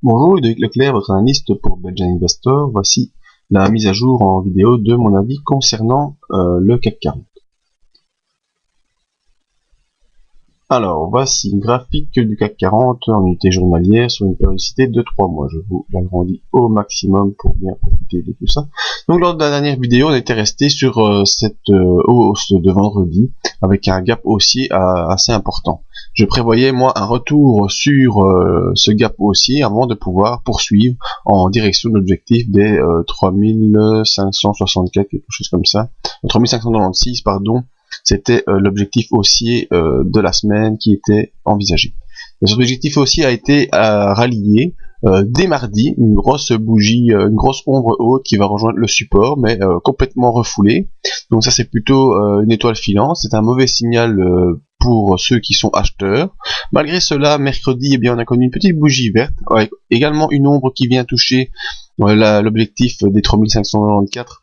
Bonjour, Ludovic Leclerc, votre analyste pour Belgian Investor. Voici la mise à jour en vidéo de mon avis concernant le CAC 40. Alors, voici une graphique du CAC 40 en unité journalière sur une périodicité de 3 mois. Je vous l'agrandis au maximum pour bien profiter de tout ça. Donc, lors de la dernière vidéo, on était resté sur cette hausse de vendredi avec un gap haussier assez important. Je prévoyais, moi, un retour sur ce gap haussier avant de pouvoir poursuivre en direction de l'objectif des 3564, quelque chose comme ça, 3596, pardon. C'était l'objectif haussier de la semaine qui était envisagé. Cet objectif haussier a été rallié dès mardi, une grosse bougie, une grosse ombre haute qui va rejoindre le support, mais complètement refoulée. Donc ça c'est plutôt une étoile filante, c'est un mauvais signal pour ceux qui sont acheteurs. Malgré cela, mercredi, eh bien, on a connu une petite bougie verte, avec également une ombre qui vient toucher l'objectif des 3594.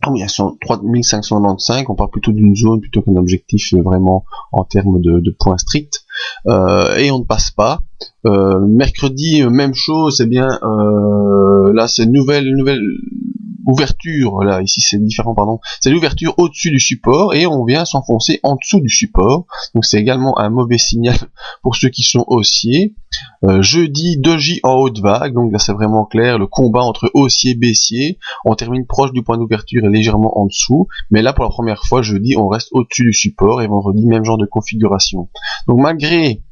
Ah oui, elles sont 3595, on parle plutôt d'une zone plutôt qu'un objectif vraiment en termes de points stricts. Et on ne passe pas. Mercredi, même chose, c'est bien là c'est nouvelle ouverture, là ici c'est différent, pardon, c'est l'ouverture au-dessus du support et on vient s'enfoncer en dessous du support, donc c'est également un mauvais signal pour ceux qui sont haussiers. Jeudi, doji en haute vague, donc là c'est vraiment clair, le combat entre haussier et baissier, on termine proche du point d'ouverture et légèrement en dessous, mais là pour la première fois jeudi on reste au-dessus du support et vendredi même genre de configuration. Donc malgré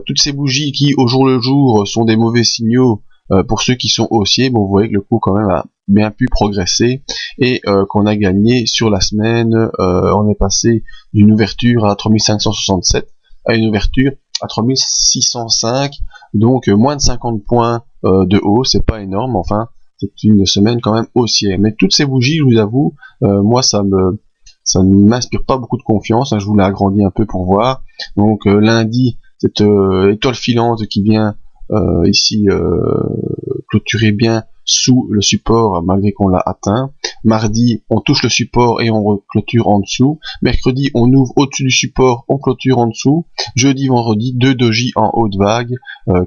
toutes ces bougies qui au jour le jour sont des mauvais signaux pour ceux qui sont haussiers, bon vous voyez que le cours quand même a bien pu progresser et qu'on a gagné sur la semaine. On est passé d'une ouverture à 3567 à une ouverture à 3605, donc moins de 50 points de haut, c'est pas énorme, enfin c'est une semaine quand même haussière. Mais toutes ces bougies, je vous avoue, moi ça ne m'inspire pas beaucoup de confiance, hein, je vous l'ai agrandi un peu pour voir. Donc lundi, cette étoile filante qui vient ici clôturer bien sous le support malgré qu'on l'a atteint. Mardi, on touche le support et on clôture en dessous. Mercredi, on ouvre au-dessus du support, on clôture en dessous. Jeudi, vendredi, deux doji en haute vague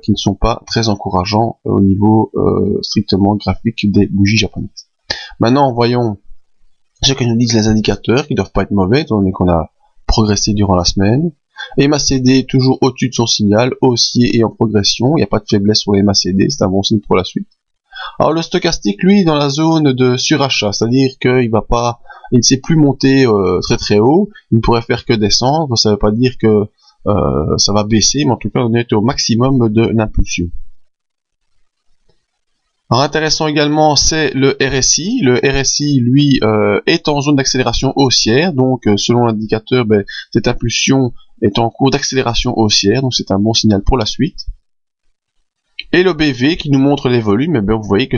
qui ne sont pas très encourageants au niveau strictement graphique des bougies japonaises. Maintenant, voyons ce que nous disent les indicateurs qui doivent pas être mauvais étant donné qu'on a progressé durant la semaine. Et MACD toujours au-dessus de son signal, haussier et en progression, il n'y a pas de faiblesse sur les MACD, c'est un bon signe pour la suite. Alors le stochastique, lui, dans la zone de surachat, c'est-à-dire qu'il ne sait plus monter très très haut, il ne pourrait faire que descendre, ça ne veut pas dire que ça va baisser, mais en tout cas on est au maximum de l'impulsion. Alors intéressant également, c'est le RSI. Le RSI, lui, est en zone d'accélération haussière, donc selon l'indicateur, cette impulsion est en cours d'accélération haussière, donc c'est un bon signal pour la suite. Et le BV qui nous montre les volumes, vous voyez que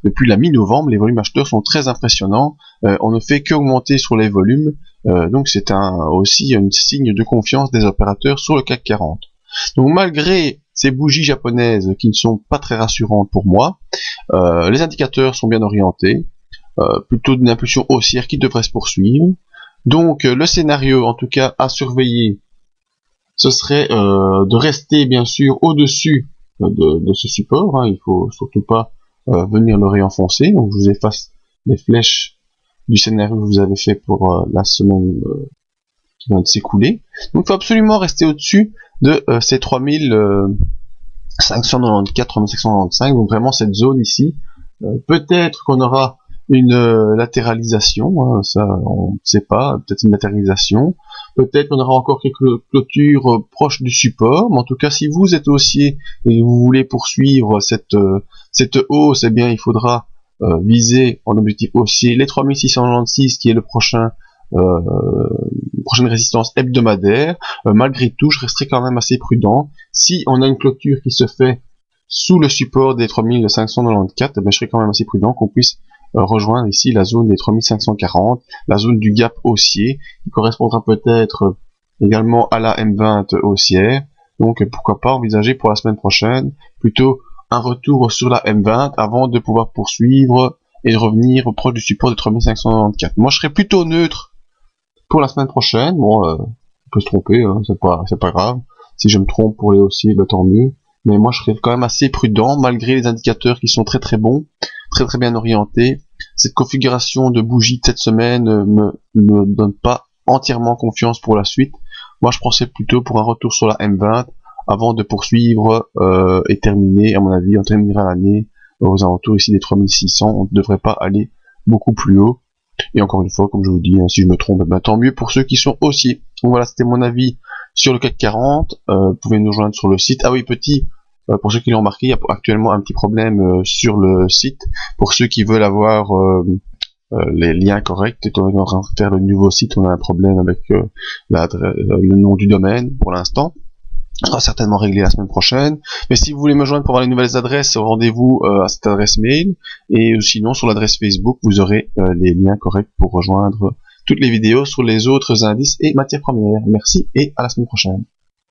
depuis la mi-novembre, les volumes acheteurs sont très impressionnants. On ne fait qu'augmenter sur les volumes, donc c'est aussi un signe de confiance des opérateurs sur le CAC 40. Donc malgré ces bougies japonaises qui ne sont pas très rassurantes pour moi, les indicateurs sont bien orientés, plutôt d'une impulsion haussière qui devrait se poursuivre. Donc le scénario en tout cas à surveiller, ce serait de rester bien sûr au-dessus de ce support, hein. Il faut surtout pas venir le réenfoncer. Donc je vous efface les flèches du scénario que vous avez fait pour la semaine qui vient de s'écouler. Donc il faut absolument rester au-dessus de ces 3594, 3595, donc vraiment cette zone ici. Peut-être qu'on aura une latéralisation, hein, ça on ne sait pas, peut-être une latéralisation, peut-être qu'on aura encore quelques clôtures proches du support, mais en tout cas si vous êtes haussier et vous voulez poursuivre cette hausse, eh bien il faudra viser en objectif haussier les 3696 qui est le prochaine résistance hebdomadaire. Malgré tout, je resterai quand même assez prudent. Si on a une clôture qui se fait sous le support des 3594, je serai quand même assez prudent qu'on puisse rejoindre ici la zone des 3540, la zone du gap haussier, qui correspondra peut-être également à la M20 haussière. Donc pourquoi pas envisager pour la semaine prochaine plutôt un retour sur la M20 avant de pouvoir poursuivre et de revenir proche du support de 3594. Moi je serais plutôt neutre pour la semaine prochaine. Bon, on peut se tromper, hein, c'est pas grave. Si je me trompe pour les haussiers, tant mieux. mais moi je serais quand même assez prudent malgré les indicateurs qui sont très très bons, très bien orientés. Cette configuration de bougie de cette semaine me donne pas entièrement confiance pour la suite. Moi je pensais plutôt pour un retour sur la M20 avant de poursuivre et terminer. À mon avis, on terminera l'année aux alentours ici des 3600. On ne devrait pas aller beaucoup plus haut. Et encore une fois, comme je vous dis, si je me trompe, tant mieux pour ceux qui sont haussiers. Donc voilà, c'était mon avis sur le CAC 40. Vous pouvez nous rejoindre sur le site. Ah oui, pour ceux qui l'ont remarqué, il y a actuellement un petit problème sur le site. Pour ceux qui veulent avoir les liens corrects, étant donné qu'on est en train de faire le nouveau site, on a un problème avec le nom du domaine pour l'instant. Ça sera certainement réglé la semaine prochaine. Mais si vous voulez me joindre pour avoir les nouvelles adresses, rendez-vous à cette adresse mail. Et sinon, sur l'adresse Facebook, vous aurez les liens corrects pour rejoindre toutes les vidéos sur les autres indices et matières premières. Merci et à la semaine prochaine.